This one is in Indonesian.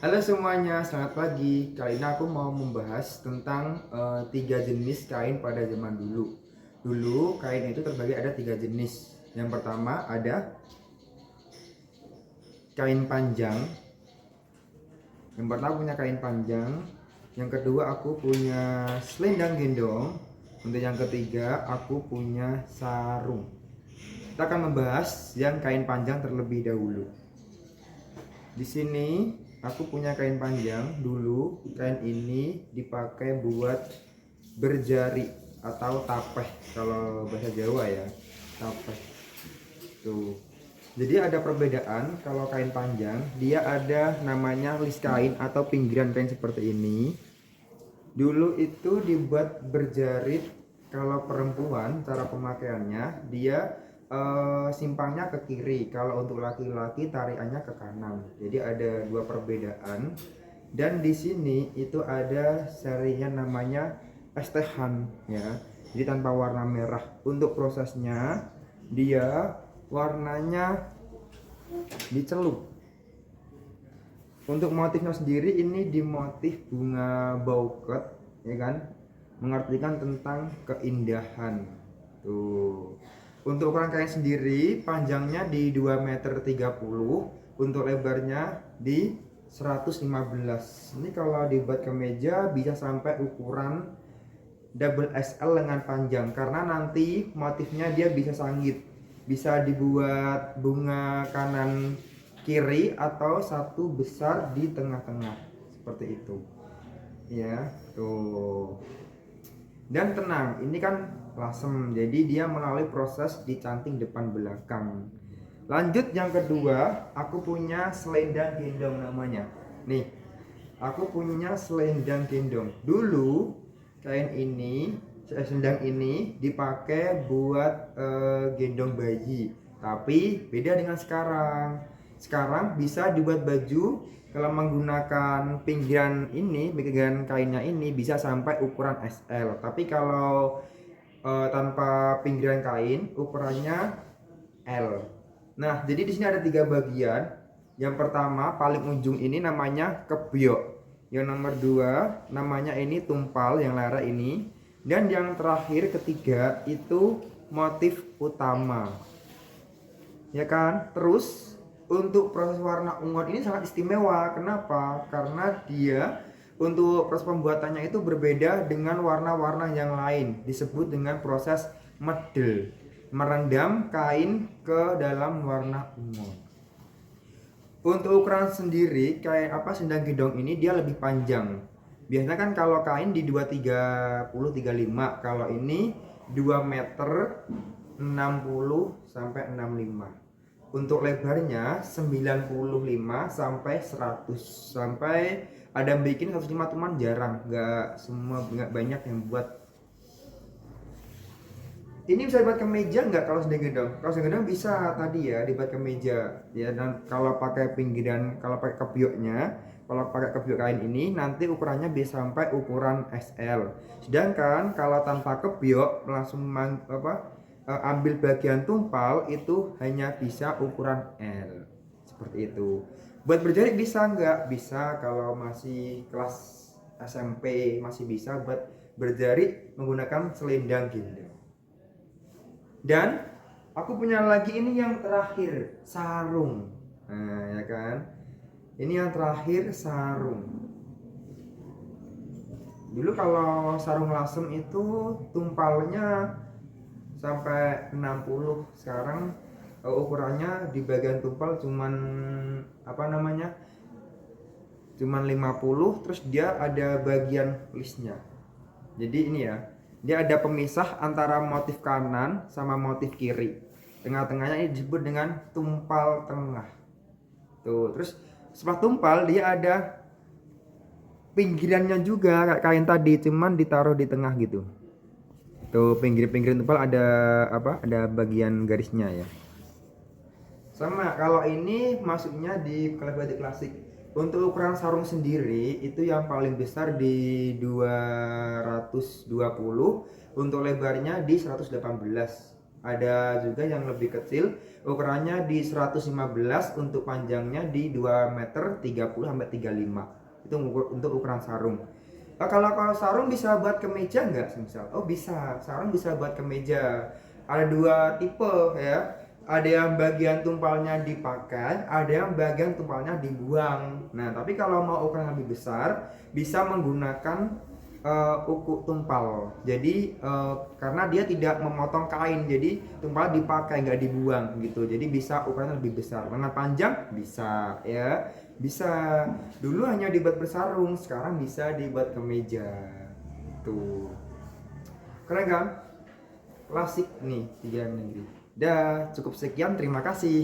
Halo semuanya, selamat pagi. Kali ini aku mau membahas tentang tiga jenis kain pada zaman dulu. Dulu kain itu terbagi ada tiga jenis. Yang pertama ada kain panjang. Yang pertama punya kain panjang. Yang kedua aku punya selendang gendong. Untuk yang ketiga aku punya sarung. Kita akan membahas yang kain panjang terlebih dahulu. Di sini aku punya kain panjang. Dulu kain ini dipakai buat berjari atau tapeh kalau bahasa Jawa ya, tapeh. Tuh. Jadi ada perbedaan kalau kain panjang, dia ada namanya list kain atau pinggiran kain seperti ini. Dulu itu dibuat berjari. Kalau perempuan cara pemakaiannya dia simpangnya ke kiri, kalau untuk laki-laki tariannya ke kanan. Jadi ada dua perbedaan. Dan di sini itu ada serinya namanya estehan ya. Jadi tanpa warna merah. Untuk prosesnya dia warnanya dicelup. Untuk motifnya sendiri ini di motif bunga bouquet ya kan, mengartikan tentang keindahan. Tuh. Untuk ukuran kain sendiri panjangnya di 2,30 m, untuk lebarnya di 115. Ini kalau dibuat kemeja bisa sampai ukuran double XL dengan panjang, karena nanti motifnya dia bisa sangit. Bisa dibuat bunga kanan kiri atau satu besar di tengah-tengah seperti itu ya. Tuh. Dan tenang, ini kan lasem, jadi dia melalui proses dicanting depan belakang. Lanjut yang kedua, aku punya selendang gendong namanya. Nih, aku punya selendang gendong. Dulu kain ini, selendang ini dipakai buat gendong bayi. Tapi beda dengan sekarang. Sekarang bisa dibuat baju kalau menggunakan pinggiran ini, pinggiran kainnya ini bisa sampai ukuran XL. Tapi kalau tanpa pinggiran kain ukurannya L. Nah, jadi di sini ada tiga bagian. Yang pertama paling ujung ini namanya kebyok. Yang nomor dua namanya ini tumpal yang lara ini. Dan yang terakhir ketiga itu motif utama. Ya kan? Terus untuk proses warna unguan ini sangat istimewa. Kenapa? Karena dia untuk proses pembuatannya itu berbeda dengan warna-warna yang lain. Disebut dengan proses medel, merendam kain ke dalam warna ungu. Untuk ukuran sendiri kayak apa, selendang gendong ini dia lebih panjang. Biasanya kan kalau kain di 230-35, kalau ini 2 meter 60 sampai 65. Untuk lebarnya 95 sampai 100, sampai ada yang bikin 105, teman jarang, nggak banyak yang buat. Ini bisa dibuat kemeja nggak kalau sedang gedong? Kalau sedang gedong bisa tadi ya dibuat kemeja ya. Dan kalau pakai pinggiran, kalau pakai kebyoknya, kalau pakai kebyok kain ini nanti ukurannya bisa sampai ukuran XL. Sedangkan kalau tanpa kebyok langsung ambil bagian tumpal itu hanya bisa ukuran L. Seperti itu. Buat berjari bisa nggak? Bisa kalau masih kelas SMP masih bisa buat berjari menggunakan selendang gendong. Dan aku punya lagi ini yang terakhir, sarung. Nah, ya kan? Ini yang terakhir, sarung. Dulu kalau sarung lasem itu tumpalnya sampai 60. Sekarang ukurannya di bagian tumpal cuman cuman 50, terus dia ada bagian listnya. Jadi ini ya, dia ada pemisah antara motif kanan sama motif kiri. Tengah-tengahnya ini disebut dengan tumpal tengah. Tuh, terus setelah tumpal dia ada pinggirannya juga kayak kain tadi, cuman ditaruh di tengah gitu. Tuh, pinggir-pinggir tumpal ada Ada bagian garisnya ya. Sama kalau ini masuknya di batik klasik. Untuk ukuran sarung sendiri itu yang paling besar di 220, untuk lebarnya di 118. Ada juga yang lebih kecil, ukurannya di 115, untuk panjangnya di 2 meter 30 sampai 35. Itu untuk ukuran sarung. Kalau sarung bisa buat kemeja nggak, misal? Oh bisa, sarung bisa buat kemeja. Ada dua tipe ya. Ada yang bagian tumpalnya dipakai, ada yang bagian tumpalnya dibuang. Nah, tapi kalau mau ukuran lebih besar, bisa menggunakan uku tumpal. Jadi karena dia tidak memotong kain, jadi tumpal dipakai nggak dibuang gitu. Jadi bisa ukurannya lebih besar. Lengan panjang bisa ya, bisa. Dulu hanya dibuat bersarung, sekarang bisa dibuat kemeja. Tuh, keren kan? Klasik nih 3 negeri. Dah, cukup sekian. Terima kasih.